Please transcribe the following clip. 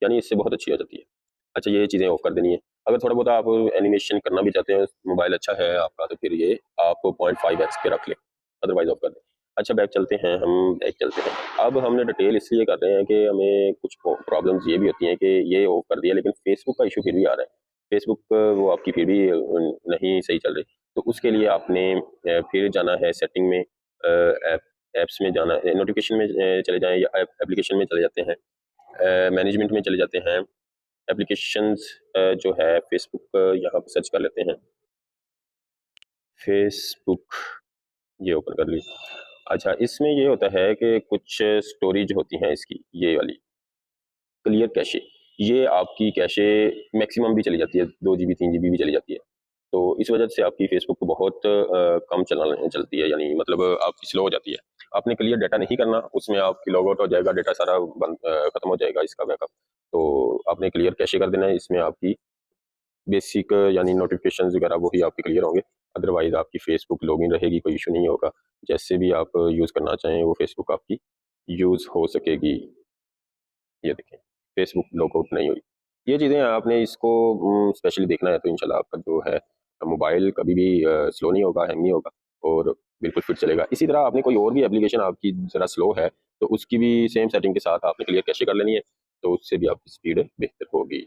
यानी इससे बहुत अच्छी हो जाती है। अच्छा, ये चीज़ें ऑफ कर देनी है। अगर थोड़ा बहुत आप एनिमेशन करना भी चाहते हैं, मोबाइल अच्छा है आपका, तो फिर ये आप 0.5x पे रख लें, अदरवाइज़ ऑफ कर दें। अच्छा, बैक चलते हैं, हम बैक चलते हैं। अब हमने डिटेल इसलिए कर रहे हैं कि हमें कुछ प्रॉब्लम्स ये भी होती हैं कि ये ऑफ कर दिया, लेकिन फेसबुक का इशू फिर भी आ रहा है। फेसबुक वो आपकी फिर भी नहीं सही चल रही। तो उसके लिए आपने फिर जाना है सेटिंग में, ऐप ऐप्स में जाना है, नोटिफ़िकेशन में चले जाएँ या एप्लीकेशन में चले जाते हैं, मैनेजमेंट में चले जाते हैं। एप्लीकेशंस जो है फेसबुक, यहाँ पे सर्च कर लेते हैं, फेसबुक, ये ओपन कर ली। अच्छा, इसमें ये होता है कि कुछ स्टोरेज होती हैं इसकी, ये वाली क्लियर कैशे, ये आपकी कैशे मैक्सिमम भी चली जाती है, 2 जीबी 3 जीबी भी चली जाती है। तो इस वजह से आपकी फेसबुक बहुत कम चलती है, यानी मतलब आपकी स्लो हो जाती है। आपने क्लियर डाटा नहीं करना, उसमें आपकी लॉग आउट हो जाएगा, डाटा सारा खत्म हो जाएगा इसका बैकअप। तो आपने क्लियर कैशे कर देना है, इसमें आपकी बेसिक यानी नोटिफिकेशंस वगैरह वही आपके क्लियर होंगे। अदरवाइज आपकी फेसबुक लॉगिन रहेगी, कोई इशू नहीं होगा। जैसे भी आप यूज़ करना चाहें वो फेसबुक आपकी यूज़ हो सकेगी। ये देखें, फेसबुक लॉगआउट नहीं हुई। ये चीज़ें आपने इसको स्पेशली देखना है, तो इंशाल्लाह आपका जो है मोबाइल कभी भी स्लो नहीं होगा, हैंग नहीं होगा और बिल्कुल फिट चलेगा। इसी तरह आपने कोई और भी एप्लीकेशन आपकी ज़रा स्लो है, तो उसकी भी सेम सेटिंग के साथ आपने क्लियर कैशे कर लेनी है, तो उससे भी आपकी स्पीड बेहतर होगी।